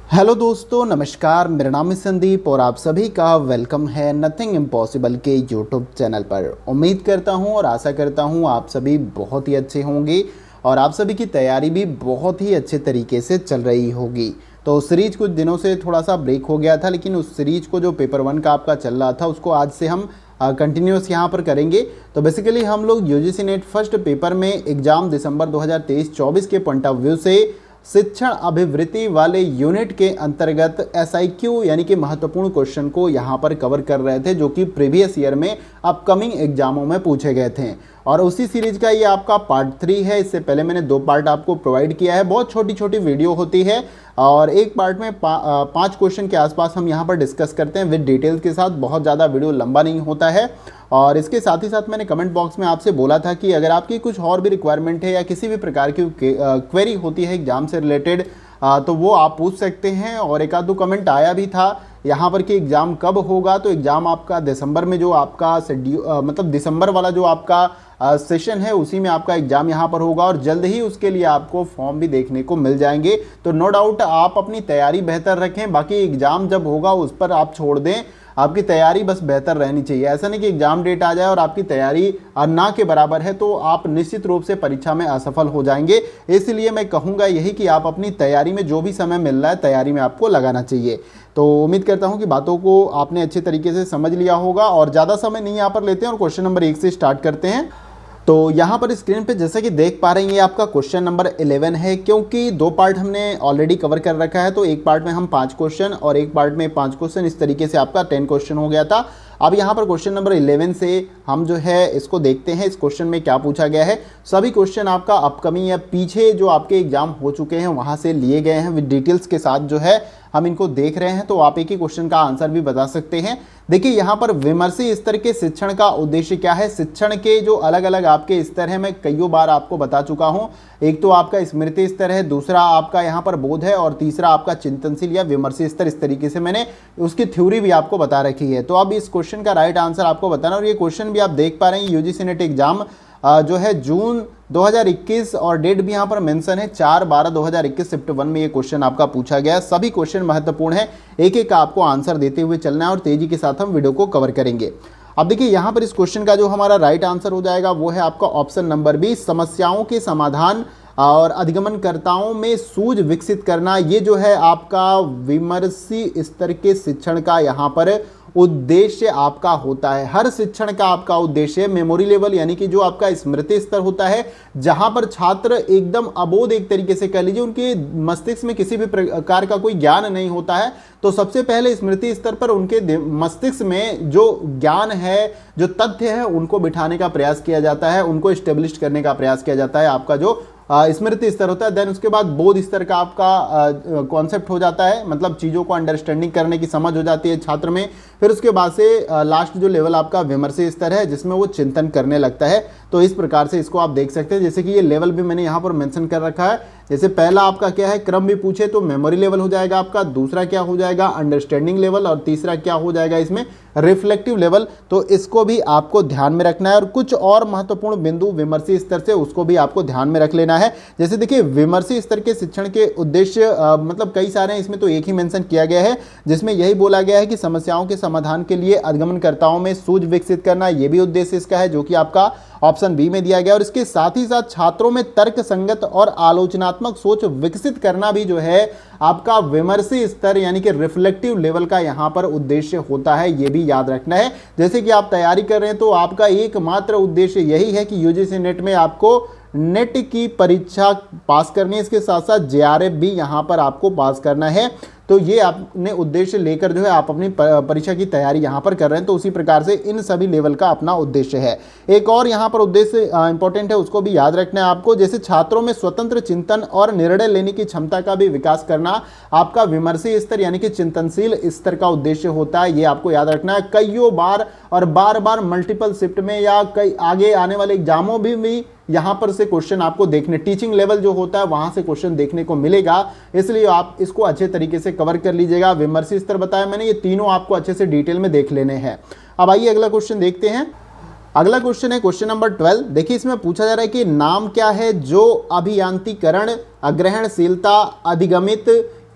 Hello दोस्तों, नमस्कार। मेरा नाम है संदीप और आप सभी का वेलकम है नथिंग इम्पॉसिबल के यूट्यूब चैनल पर। उम्मीद करता हूं और आशा करता हूं आप सभी बहुत ही अच्छे होंगे और आप सभी की तैयारी भी बहुत ही अच्छे तरीके से चल रही होगी। तो सीरीज कुछ दिनों से थोड़ा सा ब्रेक हो गया था, लेकिन उस सीरीज को जो पेपर 1 का आपका चल रहा था उसको आज से हम कंटिन्यूस यहाँ पर करेंगे। तो बेसिकली हम लोग यूजीसी नेट फर्स्ट पेपर में एग्जाम दिसंबर 2023-24 के पॉइंट ऑफ व्यू से शिक्षण अभिवृत्ति वाले यूनिट के अंतर्गत एसआईक्यू यानी कि महत्वपूर्ण क्वेश्चन को यहाँ पर कवर कर रहे थे, जो कि प्रीवियस ईयर में अपकमिंग एग्जामों में पूछे गए थे। और उसी सीरीज का ये आपका पार्ट 3 है। इससे पहले मैंने 2 पार्ट आपको प्रोवाइड किया है। बहुत छोटी छोटी वीडियो होती है और एक पार्ट में 5 क्वेश्चन के आसपास हम यहाँ पर डिस्कस करते हैं विद डिटेल्स के साथ। बहुत ज़्यादा वीडियो लंबा नहीं होता है। और इसके साथ ही साथ मैंने कमेंट बॉक्स में आपसे बोला था कि अगर आपकी कुछ और भी रिक्वायरमेंट है या किसी भी प्रकार की क्वेरी होती है एग्जाम से रिलेटेड, तो वो आप पूछ सकते हैं। और एक आध दो कमेंट आया भी था यहाँ पर कि एग्ज़ाम कब होगा। तो एग्ज़ाम आपका दिसंबर में जो आपका मतलब दिसंबर वाला जो आपका सेशन है उसी में आपका एग्जाम यहाँ पर होगा और जल्द ही उसके लिए आपको फॉर्म भी देखने को मिल जाएंगे। तो नो डाउट आप अपनी तैयारी बेहतर रखें, बाकी एग्जाम जब होगा उस पर आप छोड़ दें। आपकी तैयारी बस बेहतर रहनी चाहिए। ऐसा नहीं कि एग्जाम डेट आ जाए और आपकी तैयारी ना के बराबर है तो आप निश्चित रूप से परीक्षा में असफल हो जाएंगे। इसलिए मैं कहूँगा यही कि आप अपनी तैयारी में जो भी समय मिल रहा है तैयारी में आपको लगाना चाहिए। तो उम्मीद करता हूँ कि बातों को आपने अच्छे तरीके से समझ लिया होगा और ज़्यादा समय नहीं यहाँ पर लेते हैं और क्वेश्चन नंबर 1 से स्टार्ट करते हैं। तो यहाँ पर स्क्रीन पे जैसे कि देख पा रहे हैं ये आपका क्वेश्चन नंबर 11 है। क्योंकि 2 पार्ट हमने ऑलरेडी कवर कर रखा है तो एक पार्ट में हम 5 क्वेश्चन और एक पार्ट में 5 क्वेश्चन, इस तरीके से आपका 10 क्वेश्चन हो गया था। अब यहाँ पर क्वेश्चन नंबर 11 से हम जो है इसको देखते हैं इस क्वेश्चन में क्या पूछा गया है। सभी क्वेश्चन आपका अपकमिंग या पीछे जो आपके एग्जाम हो चुके हैं वहाँ से लिए गए हैं विद डिटेल्स के साथ जो है हम इनको देख रहे हैं। तो आप एक ही क्वेश्चन का आंसर भी बता सकते हैं। देखिए यहाँ पर विमर्शी स्तर के शिक्षण का उद्देश्य क्या है। शिक्षण के जो अलग अलग आपके स्तर हैं मैं कईयों बार आपको बता चुका हूँ। एक तो आपका स्मृति स्तर है, दूसरा आपका यहाँ पर बोध है और तीसरा आपका चिंतनशील या विमर्शी स्तर। इस तरीके से मैंने उसकी थ्योरी भी आपको बता रखी है। तो अब इस क्वेश्चन का राइट आंसर आपको बताना। और ये क्वेश्चन भी आप देख पा रहे हैं यूजीसी नेट एग्जाम जो है जून 2021 और डेट भी यहाँ पर मेंशन है 4/12/2021 शिफ्ट 1 में ये क्वेश्चन आपका पूछा गया। सभी क्वेश्चन महत्वपूर्ण है, एक एक का आपको आंसर देते हुए चलना है और तेजी के साथ हम वीडियो को कवर करेंगे। अब देखिए यहाँ पर इस क्वेश्चन का जो हमारा राइट आंसर हो जाएगा वो है आपका ऑप्शन नंबर 20, समस्याओं के समाधान और अधिगमनकर्ताओं में सूझ विकसित करना। ये जो है आपका विमर्शी स्तर के शिक्षण का यहाँ पर उद्देश्य आपका होता है। हर शिक्षण का आपका उद्देश्य मेमोरी लेवल यानी कि जो आपका स्मृति स्तर होता है, जहां पर छात्र एकदम अबोध एक तरीके से कह लीजिए उनके मस्तिष्क में किसी भी प्रकार का कोई ज्ञान नहीं होता है, तो सबसे पहले स्मृति स्तर पर उनके मस्तिष्क में जो ज्ञान है, जो तथ्य है, उनको बिठाने का प्रयास किया जाता है, उनको स्टेब्लिश करने का प्रयास किया जाता है। आपका जो स्मृति स्तर होता है, देन उसके बाद बोध स्तर का आपका कॉन्सेप्ट हो जाता है, मतलब चीज़ों को अंडरस्टैंडिंग करने की समझ हो जाती है छात्र में। फिर उसके बाद से लास्ट जो लेवल आपका विमर्शी स्तर है जिसमें वो चिंतन करने लगता है। तो इस प्रकार से इसको आप देख सकते हैं। जैसे कि ये लेवल भी मैंने यहाँ पर मेंशन कर रखा है। जैसे पहला आपका क्या है, क्रम भी पूछे तो मेमोरी लेवल हो जाएगा आपका, दूसरा क्या हो जाएगा अंडरस्टैंडिंग लेवल और तीसरा क्या हो जाएगा इसमें रिफ्लेक्टिव लेवल। तो इसको भी आपको ध्यान में रखना है और कुछ और महत्वपूर्ण बिंदु विमर्शी स्तर से उसको भी आपको ध्यान में रख लेना है। जैसे देखिए विमर्शी स्तर के शिक्षण के उद्देश्य मतलब कई सारे हैं, इसमें तो एक ही मेंशन किया गया है जिसमें यही बोला गया है कि समस्याओं के समाधान के लिए अधिगमनकर्ताओं में सूझ विकसित करना, ये भी उद्देश्य इसका है जो कि आपका ऑप्शन बी में दिया गया। और इसके साथ ही साथ छात्रों में तर्क संगत और आलोचनात्मक सोच विकसित करना भी जो है आपका विमर्शी स्तर यानी कि रिफ्लेक्टिव लेवल का यहाँ पर उद्देश्य होता है, ये भी याद रखना है। जैसे कि आप तैयारी कर रहे हैं तो आपका एकमात्र उद्देश्य यही है कि यूजीसी नेट में आपको नेट की परीक्षा पास करनी है, इसके साथ साथ जेआरएफ भी यहाँ पर आपको पास करना है। तो ये आपने उद्देश्य लेकर जो है आप अपनी परीक्षा की तैयारी यहाँ पर कर रहे हैं। तो उसी प्रकार से इन सभी लेवल का अपना उद्देश्य है। एक और यहाँ पर उद्देश्य इंपॉर्टेंट है, उसको भी याद रखना है आपको। जैसे छात्रों में स्वतंत्र चिंतन और निर्णय लेने की क्षमता का भी विकास करना आपका विमर्शी स्तर यानी कि चिंतनशील स्तर का उद्देश्य होता है, ये आपको याद रखना है। कईयों बार और बार बार मल्टीपल शिफ्ट में या कई आगे आने वाले एग्जामों भी यहाँ पर से क्वेश्चन आपको देखने, टीचिंग लेवल जो होता है वहां से क्वेश्चन देखने को मिलेगा, इसलिए आप इसको अच्छे तरीके से कवर कर लीजिएगा। विमर्शी स्तर बताया मैंने, ये तीनों आपको अच्छे से डिटेल में देख लेने हैं। अब आइए अगला क्वेश्चन देखते हैं। अगला क्वेश्चन है क्वेश्चन नंबर 12। देखिए इसमें पूछा जा रहा है कि नाम क्या है जो अभियांत्रिकरण, अग्रहणशीलता, अधिगमित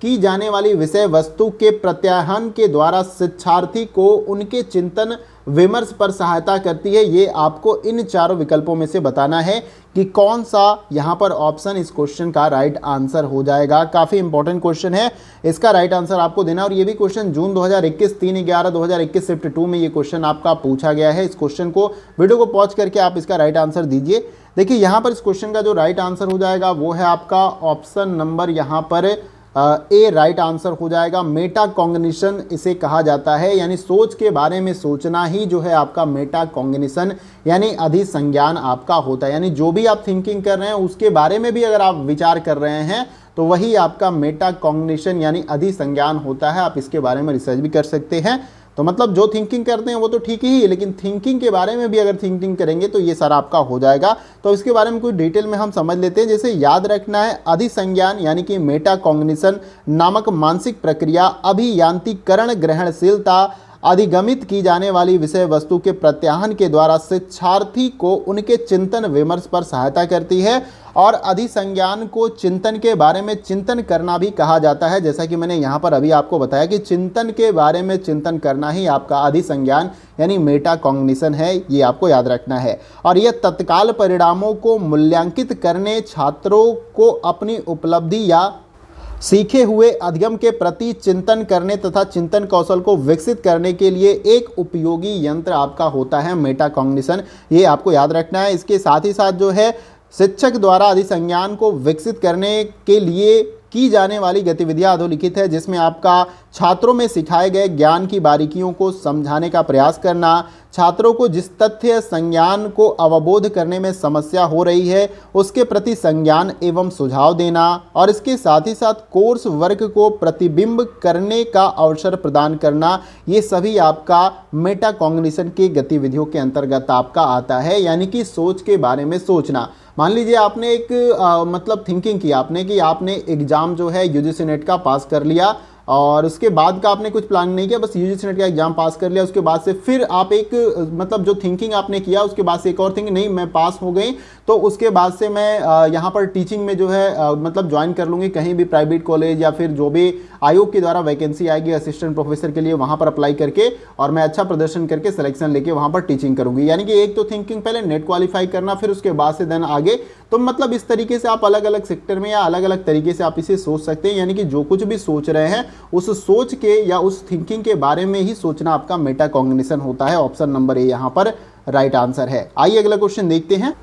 की जाने वाली विषय वस्तु के प्रत्याहन के द्वारा शिक्षार्थी को उनके चिंतन विमर्श पर सहायता करती है। ये आपको इन चारों विकल्पों में से बताना है कि कौन सा यहाँ पर ऑप्शन इस क्वेश्चन का राइट आंसर हो जाएगा। काफ़ी इंपॉर्टेंट क्वेश्चन है, इसका राइट आंसर आपको देना। और ये भी क्वेश्चन जून 2021 3/11/2021 शिफ्ट 2 में ये क्वेश्चन आपका पूछा गया है। इस क्वेश्चन को वीडियो को पॉज करके आप इसका राइट आंसर दीजिए। देखिए यहाँ पर इस क्वेश्चन का जो राइट आंसर हो जाएगा वो है आपका ऑप्शन नंबर यहाँ पर ए राइट आंसर हो जाएगा। मेटा कॉग्निशन इसे कहा जाता है, यानी सोच के बारे में सोचना ही जो है आपका मेटा कॉग्निशन यानी अधिसंज्ञान आपका होता है। यानी जो भी आप थिंकिंग कर रहे हैं उसके बारे में भी अगर आप विचार कर रहे हैं तो वही आपका मेटा कॉग्निशन यानी अधिसंज्ञान होता है। आप इसके बारे में रिसर्च भी कर सकते हैं। तो मतलब जो थिंकिंग करते हैं वो तो ठीक ही है, लेकिन थिंकिंग के बारे में भी अगर थिंकिंग करेंगे तो ये सारा आपका हो जाएगा। तो इसके बारे में कुछ डिटेल में हम समझ लेते हैं। जैसे याद रखना है, अधिसंज्ञान यानी कि मेटा कॉग्निशन नामक मानसिक प्रक्रिया अभियांत्रिकरण ग्रहणशीलता अधिगमित की जाने वाली विषय वस्तु के प्रत्याहन के द्वारा शिक्षार्थी को उनके चिंतन विमर्श पर सहायता करती है। और अधिसंज्ञान को चिंतन के बारे में चिंतन करना भी कहा जाता है। जैसा कि मैंने यहाँ पर अभी आपको बताया कि चिंतन के बारे में चिंतन करना ही आपका अधिसंज्ञान यानी मेटा कॉग्निशन है, ये आपको याद रखना है। और यह तत्काल परिणामों को मूल्यांकित करने, छात्रों को अपनी उपलब्धि या सीखे हुए अधिगम के प्रति चिंतन करने तथा चिंतन कौशल को विकसित करने के लिए एक उपयोगी यंत्र आपका होता है मेटा कॉग्निशन, ये आपको याद रखना है। इसके साथ ही साथ जो है शिक्षक द्वारा अधिसंज्ञान को विकसित करने के लिए की जाने वाली गतिविधियां अधोलिखित है, जिसमें आपका छात्रों में सिखाए गए ज्ञान की बारीकियों को समझाने का प्रयास करना, छात्रों को जिस तथ्य संज्ञान को अवबोध करने में समस्या हो रही है उसके प्रति संज्ञान एवं सुझाव देना, और इसके साथ ही साथ कोर्स वर्क को प्रतिबिंब करने का अवसर प्रदान करना, ये सभी आपका मेटा कॉग्निशन की गतिविधियों के अंतर्गत आपका आता है। यानी कि सोच के बारे में सोचना। मान लीजिए आपने एक मतलब थिंकिंग की आपने कि आपने एग्जाम जो है यूजीसी नेट का पास कर लिया और उसके बाद का आपने कुछ प्लान नहीं किया, बस यूजीसी नेट का एग्जाम पास कर लिया। उसके बाद से फिर आप एक मतलब जो थिंकिंग आपने किया उसके बाद से एक और थिंकिंग, नहीं मैं पास हो गई तो उसके बाद से मैं यहाँ पर टीचिंग में जो है मतलब ज्वाइन कर लूँगी कहीं भी प्राइवेट कॉलेज या फिर जो भी आयोग के द्वारा वैकेंसी आएगी असिस्टेंट प्रोफेसर के लिए, वहाँ पर अप्लाई करके और मैं अच्छा प्रदर्शन करके सिलेक्शन लेके वहाँ पर टीचिंग करूँगी। यानी कि एक तो थिंकिंग पहले नेट क्वालिफाई करना, फिर उसके बाद से देन आगे। तो मतलब इस तरीके से आप अलग अलग सेक्टर में या अलग अलग तरीके से आप इसे सोच सकते हैं। यानी कि जो कुछ भी सोच रहे हैं उस सोच के या उस थिंकिंग के बारे में ही सोचना आपका मेटा कॉग्निशन होता है। ऑप्शन नंबर ए यहाँ पर राइट आंसर है। आइए अगला क्वेश्चन देखते हैं।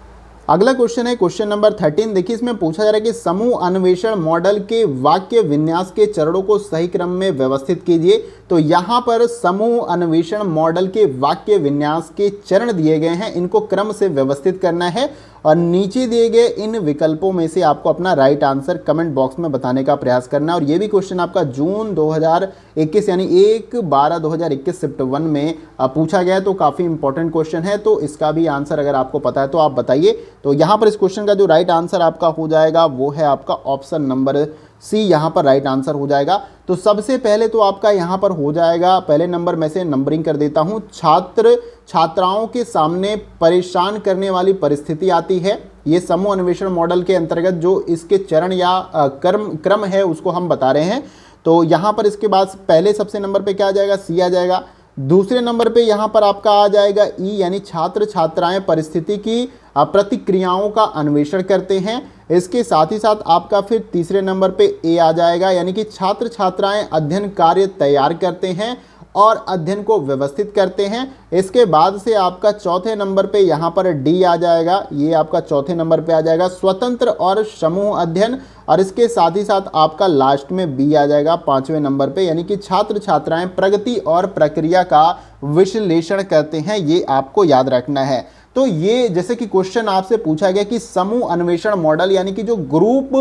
अगला क्वेश्चन है क्वेश्चन नंबर 13। देखिए इसमें पूछा जा रहा है कि समूह अन्वेषण मॉडल के वाक्य विन्यास के चरणों को सही क्रम में व्यवस्थित कीजिए। तो यहाँ पर समूह अन्वेषण मॉडल के वाक्य विन्यास के चरण दिए गए हैं, इनको क्रम से व्यवस्थित करना है और नीचे दिए गए इन विकल्पों में से आपको अपना राइट आंसर कमेंट बॉक्स में बताने का प्रयास करना है। और ये भी क्वेश्चन आपका जून 2021 यानी 1/12/2021 शिफ्ट 1 में पूछा गया है, तो काफ़ी इंपॉर्टेंट क्वेश्चन है। तो इसका भी आंसर अगर आपको पता है तो आप बताइए। तो यहाँ पर इस क्वेश्चन का जो राइट आंसर आपका हो जाएगा वो है आपका ऑप्शन नंबर सी, यहाँ पर राइट आंसर हो जाएगा। तो सबसे पहले तो आपका यहाँ पर हो जाएगा, पहले नंबर में से नंबरिंग कर देता हूँ। छात्र छात्राओं के सामने परेशान करने वाली परिस्थिति आती है। ये समूह अन्वेषण मॉडल के अंतर्गत जो इसके चरण या क्रम है उसको हम बता रहे हैं। तो यहाँ पर इसके बाद पहले सबसे नंबर पे क्या आ जाएगा, सी आ जाएगा। दूसरे नंबर पे यहाँ पर आपका आ जाएगा ई, यानी छात्र छात्राएं परिस्थिति की प्रतिक्रियाओं का अन्वेषण करते हैं। इसके साथ ही साथ आपका फिर तीसरे नंबर पे ए आ जाएगा, यानी कि छात्र छात्राएं अध्ययन कार्य तैयार करते हैं और अध्ययन को व्यवस्थित करते हैं। इसके बाद से आपका चौथे नंबर पे यहाँ पर डी आ जाएगा, ये आपका चौथे नंबर पे आ जाएगा स्वतंत्र और समूह अध्ययन। और इसके साथ ही साथ आपका लास्ट में बी आ जाएगा पांचवें नंबर पे, यानी कि छात्र छात्राएं प्रगति और प्रक्रिया का विश्लेषण करते हैं। ये आपको याद रखना है। तो ये जैसे कि क्वेश्चन आपसे पूछा गया कि समूह अन्वेषण मॉडल यानी कि जो ग्रुप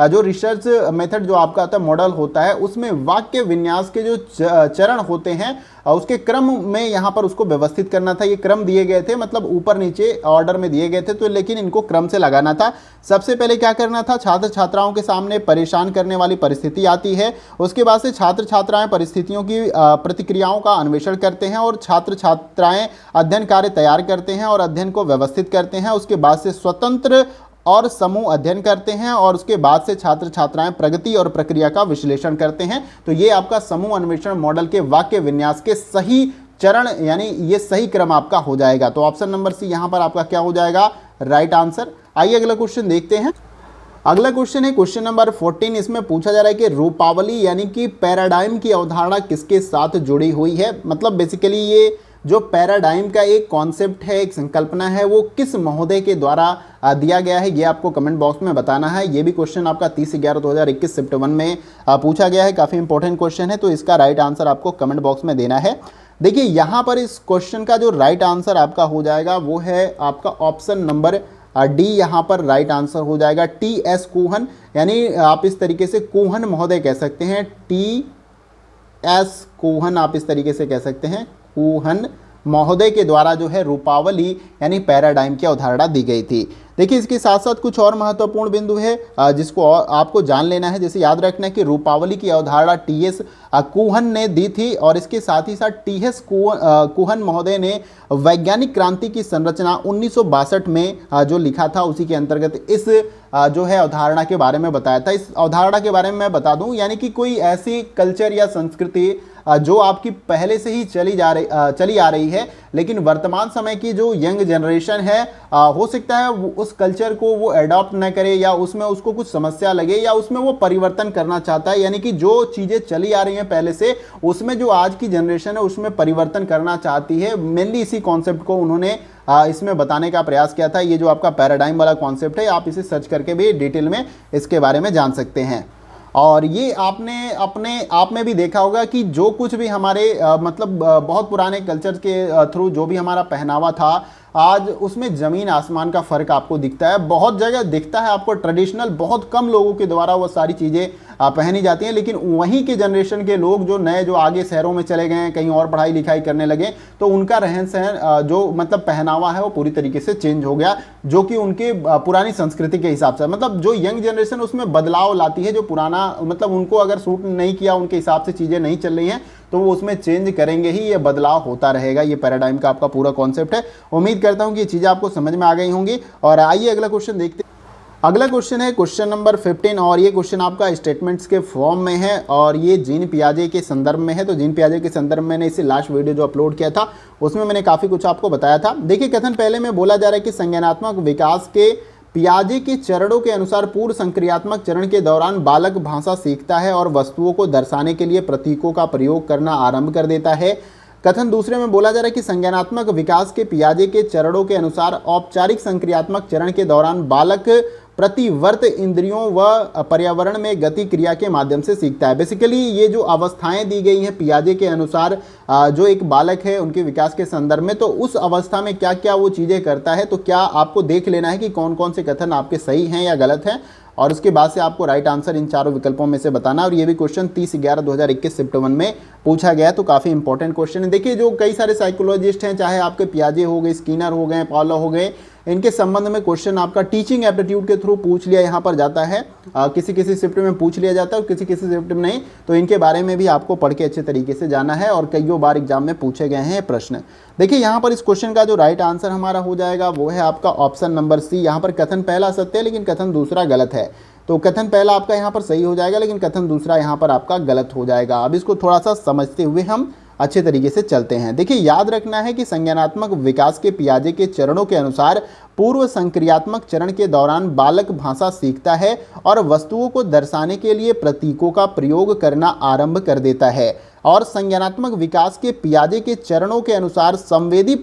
जो रिसर्च मेथड जो आपका आता है मॉडल होता है उसमें वाक्य विन्यास के जो चरण होते हैं उसके क्रम में यहाँ पर उसको व्यवस्थित करना था। ये क्रम दिए गए थे, मतलब ऊपर नीचे ऑर्डर में दिए गए थे, तो लेकिन इनको क्रम से लगाना था। सबसे पहले क्या करना था, छात्र छात्राओं के सामने परेशान करने वाली परिस्थिति आती है। उसके बाद से छात्र छात्राएं परिस्थितियों की प्रतिक्रियाओं का अन्वेषण करते हैं और छात्र छात्राएं अध्ययन कार्य तैयार करते हैं और अध्ययन को व्यवस्थित करते हैं। उसके बाद से स्वतंत्र और समूह अध्ययन करते हैं और उसके बाद से छात्र छात्राएं प्रगति और प्रक्रिया का विश्लेषण करते हैं। तो ये आपका समूह अन्वेषण मॉडल के वाक्य विन्यास के सही चरण यानी ये सही क्रम आपका हो जाएगा। तो ऑप्शन नंबर सी यहां पर आपका क्या हो जाएगा, राइट आंसर। आइए अगला क्वेश्चन देखते हैं। अगला क्वेश्चन है क्वेश्चन नंबर 14। इसमें पूछा जा रहा है कि रूपावली यानी कि पैराडाइम की अवधारणा किसके साथ जुड़ी हुई है। मतलब बेसिकली ये जो पैराडाइम का एक कॉन्सेप्ट है, एक संकल्पना है, वो किस महोदय के द्वारा दिया गया है, ये आपको कमेंट बॉक्स में बताना है। ये भी क्वेश्चन आपका 30/11/2021 शिफ्ट 1 में पूछा गया है। काफ़ी इंपॉर्टेंट क्वेश्चन है, तो इसका राइट आंसर आपको कमेंट बॉक्स में देना है। देखिए यहाँ पर इस क्वेश्चन का जो राइट आंसर आपका हो जाएगा वो है आपका ऑप्शन नंबर डी। यहाँ पर राइट आंसर हो जाएगा TS कूहन, यानी आप इस तरीके से कूहन महोदय कह सकते हैं। TS कूहन आप इस तरीके से कह सकते हैं, कूहन महोदय के द्वारा जो है रूपावली यानी पैराडाइम की अवधारणा दी गई थी। देखिए इसके साथ साथ कुछ और महत्वपूर्ण बिंदु है जिसको आपको जान लेना है। जैसे याद रखना है कि रूपावली की अवधारणा TS कूहन ने दी थी और इसके साथ ही साथ TS कूहन महोदय ने वैज्ञानिक क्रांति की संरचना 1962 में जो लिखा था उसी के अंतर्गत इस जो है अवधारणा के बारे में बताया था। इस अवधारणा के बारे में मैं बता दूं, यानी कि कोई ऐसी कल्चर या संस्कृति जो आपकी पहले से ही चली आ रही है, लेकिन वर्तमान समय की जो यंग जनरेशन है हो सकता है उस कल्चर को वो एडॉप्ट न करे या उसमें उसको कुछ समस्या लगे या उसमें वो परिवर्तन करना चाहता है। यानी कि जो चीज़ें चली आ रही हैं पहले से, उसमें जो आज की जनरेशन है उसमें परिवर्तन करना चाहती है। मेनली इसी कॉन्सेप्ट को उन्होंने इसमें बताने का प्रयास किया था। ये जो आपका पैराडाइम वाला कॉन्सेप्ट है, आप इसे सर्च करके भी डिटेल में इसके बारे में जान सकते हैं। और ये आपने अपने आप में भी देखा होगा कि जो कुछ भी हमारे बहुत पुराने कल्चर के थ्रू जो भी हमारा पहनावा था, आज उसमें ज़मीन आसमान का फ़र्क आपको दिखता है। बहुत जगह दिखता है आपको ट्रेडिशनल, बहुत कम लोगों के द्वारा वो सारी चीज़ें पहनी जाती हैं, लेकिन वहीं के जनरेशन के लोग जो नए जो आगे शहरों में चले गए हैं, कहीं और पढ़ाई लिखाई करने लगे, तो उनका रहन सहन जो पहनावा है वो पूरी तरीके से चेंज हो गया, जो कि उनके पुरानी संस्कृति के हिसाब से जो यंग जनरेशन उसमें बदलाव लाती है। जो पुराना उनको अगर सूट नहीं किया, उनके हिसाब से चीज़ें नहीं चल रही हैं, तो वो उसमें चेंज करेंगे ही, ये बदलाव होता रहेगा। ये पैराडाइम का आपका पूरा कॉन्सेप्ट है। उम्मीद करता हूँ कि ये चीज़ें आपको समझ में आ गई होंगी। और आइए अगला क्वेश्चन देखते हैं। अगला क्वेश्चन है क्वेश्चन नंबर 15 और ये क्वेश्चन आपका स्टेटमेंट्स के फॉर्म में है और ये जीन पियाजे के संदर्भ में है। तो जीन पियाजे के संदर्भ में मैंने इसे लास्ट वीडियो जो अपलोड किया था उसमें मैंने काफ़ी कुछ आपको बताया था। देखिए कथन पहले में बोला जा रहा है कि संज्ञानात्मक विकास के पियाजे के चरणों के अनुसार पूर्व संक्रियात्मक चरण के दौरान बालक भाषा सीखता है और वस्तुओं को दर्शाने के लिए प्रतीकों का प्रयोग करना आरंभ कर देता है। कथन दूसरे में बोला जा रहा है कि संज्ञानात्मक विकास के पियाजे के चरणों के अनुसार औपचारिक संक्रियात्मक चरण के दौरान बालक प्रतिवर्त इंद्रियों व पर्यावरण में गति क्रिया के माध्यम से सीखता है। बेसिकली ये जो अवस्थाएं दी गई हैं पियाजे के अनुसार जो एक बालक है उनके विकास के संदर्भ में, तो उस अवस्था में क्या क्या वो चीज़ें करता है। तो क्या आपको देख लेना है कि कौन कौन से कथन आपके सही हैं या गलत हैं, और उसके बाद से आपको राइट आंसर इन चारों विकल्पों में से बताना। और ये भी क्वेश्चन 30/11/2021 शिफ्ट 1 में पूछा गया है, तो काफ़ी इंपॉर्टेंट क्वेश्चन है। देखिए जो कई सारे साइकोलॉजिस्ट हैं, चाहे आपके पियाजे हो गए, स्किनर हो गए, पावलो हो गए, इनके संबंध में क्वेश्चन आपका टीचिंग एप्टीट्यूड के थ्रू पूछ लिया यहाँ पर जाता है। किसी किसी शिफ्ट में पूछ लिया जाता है और किसी किसी शिफ्ट में नहीं, तो इनके बारे में भी आपको पढ़ के अच्छे तरीके से जाना है और कईयों बार एग्जाम में पूछे गए हैं प्रश्न। देखिए यहाँ पर इस क्वेश्चन का जो राइट आंसर हमारा हो जाएगा वो है आपका ऑप्शन नंबर सी। यहाँ पर कथन पहला सत्य है लेकिन कथन दूसरा गलत है। तो कथन पहला आपका यहाँ पर सही हो जाएगा लेकिन कथन दूसरा यहाँ पर आपका गलत हो जाएगा। अब इसको थोड़ा सा समझते हुए हम अच्छे तरीके से चलते हैं। देखिए याद रखना है कि संज्ञानात्मक विकास के पियाजे के चरणों के अनुसार पूर्व संक्रियात्मक चरण के दौरान बालक भाषा सीखता है और वस्तुओं को दर्शाने के लिए प्रतीकों का प्रयोग करना आरंभ कर देता है। और संज्ञानात्मक विकास के पियाजे के चरणों के अनुसार संवेदी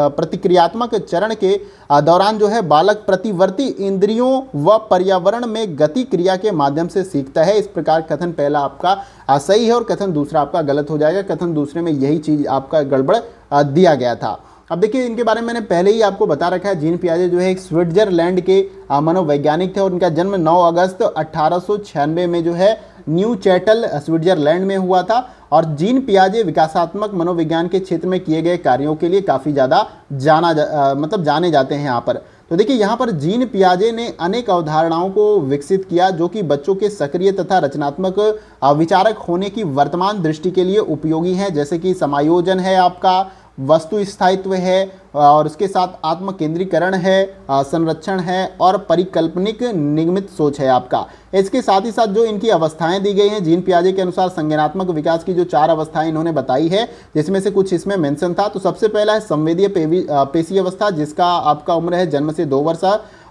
प्रतिक्रियात्मक चरण के दौरान जो है बालक प्रतिवर्ती इंद्रियों व पर्यावरण में गति क्रिया के माध्यम से सीखता है। इस प्रकार कथन पहला आपका सही है और कथन दूसरा आपका गलत हो जाएगा। कथन दूसरे में यही चीज़ आपका गड़बड़ दिया गया था। अब देखिए इनके बारे में मैंने पहले ही आपको बता रखा है। जीन पियाजे जो है एक स्विट्जरलैंड के मनोवैज्ञानिक थे और उनका जन्म 9 अगस्त 1896 में जो है न्यू चैटल स्विट्जरलैंड में हुआ था। और जीन पियाजे विकासात्मक मनोविज्ञान के क्षेत्र में किए गए कार्यों के लिए काफ़ी ज़्यादा जाने जाते हैं यहाँ पर। तो देखिए यहाँ पर जीन पियाजे ने अनेक अवधारणाओं को विकसित किया जो कि बच्चों के सक्रिय तथा रचनात्मक विचारक होने की वर्तमान दृष्टि के लिए उपयोगी हैं, जैसे कि समायोजन है आपका, वस्तु स्थायित्व है और उसके साथ आत्म केंद्रीकरण है, संरक्षण है और परिकल्पनिक निगमित सोच है आपका। इसके साथ ही साथ जो इनकी अवस्थाएं दी गई हैं, जीन पियाजे के अनुसार संज्ञानात्मक विकास की जो 4 अवस्थाएं इन्होंने बताई है, जिसमें से कुछ इसमें मेंशन था। तो सबसे पहला है संवेदीय पेशी अवस्था, जिसका आपका उम्र है जन्म से 2 वर्ष,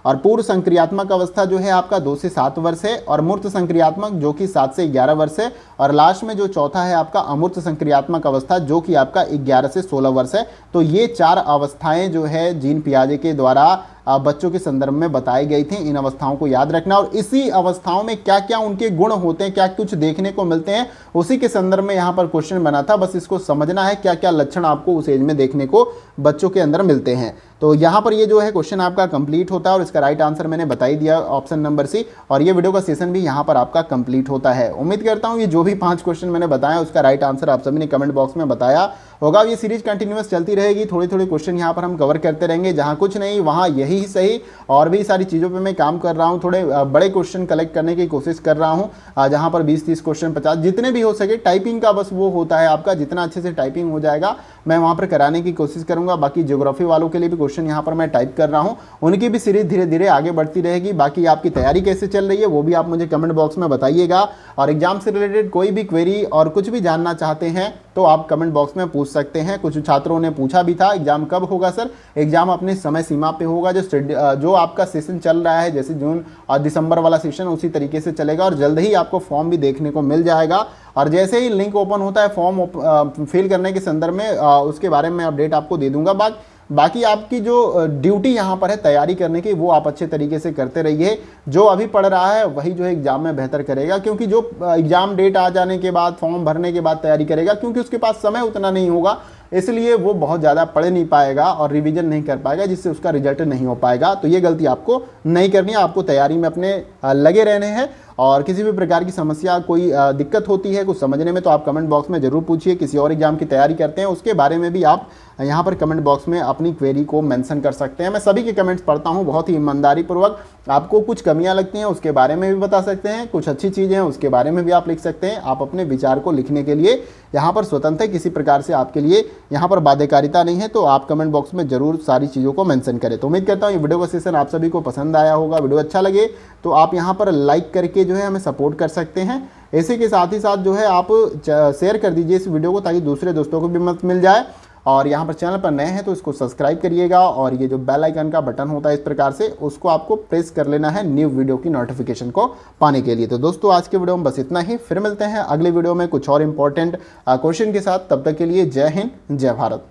और पूर्व संक्रियात्मक अवस्था जो है आपका 2 से 7 वर्ष है, और मूर्त संक्रियात्मक जो कि 7 से 11 वर्ष है, और लास्ट में जो चौथा है आपका अमूर्त संक्रियात्मक अवस्था जो कि आपका 11 से 16 वर्ष है। तो ये 4 अवस्थाएं जो है जीन पियाजे के द्वारा बच्चों के संदर्भ में बताई गई थी। इन अवस्थाओं को याद रखना, और इसी अवस्थाओं में क्या क्या उनके गुण होते हैं, क्या कुछ देखने को मिलते हैं, उसी के संदर्भ में यहाँ पर क्वेश्चन बना था। बस इसको समझना है क्या क्या लक्षण आपको उस एज में देखने को बच्चों के अंदर मिलते हैं। तो यहाँ पर ये जो है क्वेश्चन आपका कंप्लीट होता है, और इसका राइट आंसर मैंने बता ही दिया, ऑप्शन नंबर सी। और ये वीडियो का सेशन भी यहाँ पर आपका कंप्लीट होता है। उम्मीद करता हूँ ये जो भी 5 क्वेश्चन मैंने बताया उसका राइट आंसर आप सभी ने कमेंट बॉक्स में बताया होगा। ये सीरीज कंटिन्यूअस चलती रहेगी, थोड़ी थोड़ी क्वेश्चन यहाँ पर हम कवर करते रहेंगे, जहाँ कुछ नहीं वहाँ यही सही, और भी सारी चीज़ों पे मैं काम कर रहा हूँ। थोड़े बड़े क्वेश्चन कलेक्ट करने की कोशिश कर रहा हूँ, जहाँ पर 20-30 क्वेश्चन 50 जितने भी हो सके। टाइपिंग का बस वो होता है आपका, जितना अच्छे से टाइपिंग हो जाएगा मैं वहाँ पर कराने की कोशिश करूँगा। बाकी ज्योग्राफी वालों के लिए भी क्वेश्चन यहाँ पर मैं टाइप कर रहा हूँ, उनकी भी सीरीज धीरे धीरे आगे बढ़ती रहेगी। बाकी आपकी तैयारी कैसे चल रही है वो भी आप मुझे कमेंट बॉक्स में बताइएगा, और एग्जाम से रिलेटेड कोई भी क्वेरी और कुछ भी जानना चाहते हैं तो आप कमेंट बॉक्स में पूछ सकते हैं। कुछ छात्रों ने पूछा भी था एग्जाम कब होगा सर। एग्जाम अपने समय सीमा पे होगा, जो आपका सेशन चल रहा है, जैसे जून और दिसंबर वाला सेशन उसी तरीके से चलेगा, और जल्द ही आपको फॉर्म भी देखने को मिल जाएगा। और जैसे ही लिंक ओपन होता है फॉर्म फिल करने के संदर्भ में उसके बारे में अपडेट आपको दे दूंगा। बाकी आपकी जो ड्यूटी यहाँ पर है तैयारी करने की, वो आप अच्छे तरीके से करते रहिए। जो अभी पढ़ रहा है वही जो है एग्जाम में बेहतर करेगा, क्योंकि जो एग्जाम डेट आ जाने के बाद फॉर्म भरने के बाद तैयारी करेगा, क्योंकि उसके पास समय उतना नहीं होगा, इसलिए वो बहुत ज़्यादा पढ़ नहीं पाएगा और रिवीजन नहीं कर पाएगा, जिससे उसका रिजल्ट नहीं हो पाएगा। तो ये गलती आपको नहीं करनी है, आपको तैयारी में अपने लगे रहने हैं। और किसी भी प्रकार की समस्या, कोई दिक्कत होती है कुछ समझने में, तो आप कमेंट बॉक्स में ज़रूर पूछिए। किसी और एग्जाम की तैयारी करते हैं उसके बारे में भी आप यहाँ पर कमेंट बॉक्स में अपनी क्वेरी को मेंशन कर सकते हैं। मैं सभी के कमेंट्स पढ़ता हूँ बहुत ही ईमानदारी पूर्वक। आपको कुछ कमियां लगती हैं उसके बारे में भी बता सकते हैं, कुछ अच्छी चीज़ें हैं उसके बारे में भी आप लिख सकते हैं। आप अपने विचार को लिखने के लिए यहाँ पर स्वतंत्र है, किसी प्रकार से आपके लिए यहाँ पर बाध्यकारिता नहीं है। तो आप कमेंट बॉक्स में जरूर सारी चीज़ों को मेंशन करें। तो उम्मीद करता हूँ ये वीडियो का सेशन आप सभी को पसंद आया होगा। वीडियो अच्छा लगे तो आप यहाँ पर लाइक करके जो है हमें सपोर्ट कर सकते हैं। इसी के साथ ही साथ जो है आप शेयर कर दीजिए इस वीडियो को, ताकि दूसरे दोस्तों को भी मदद मिल जाए। और यहाँ पर चैनल पर नए हैं तो इसको सब्सक्राइब करिएगा, और ये जो बेल आइकन का बटन होता है इस प्रकार से, उसको आपको प्रेस कर लेना है न्यू वीडियो की नोटिफिकेशन को पाने के लिए। तो दोस्तों आज के वीडियो में बस इतना ही, फिर मिलते हैं अगले वीडियो में कुछ और इंपॉर्टेंट क्वेश्चन के साथ। तब तक के लिए जय हिंद, जय भारत।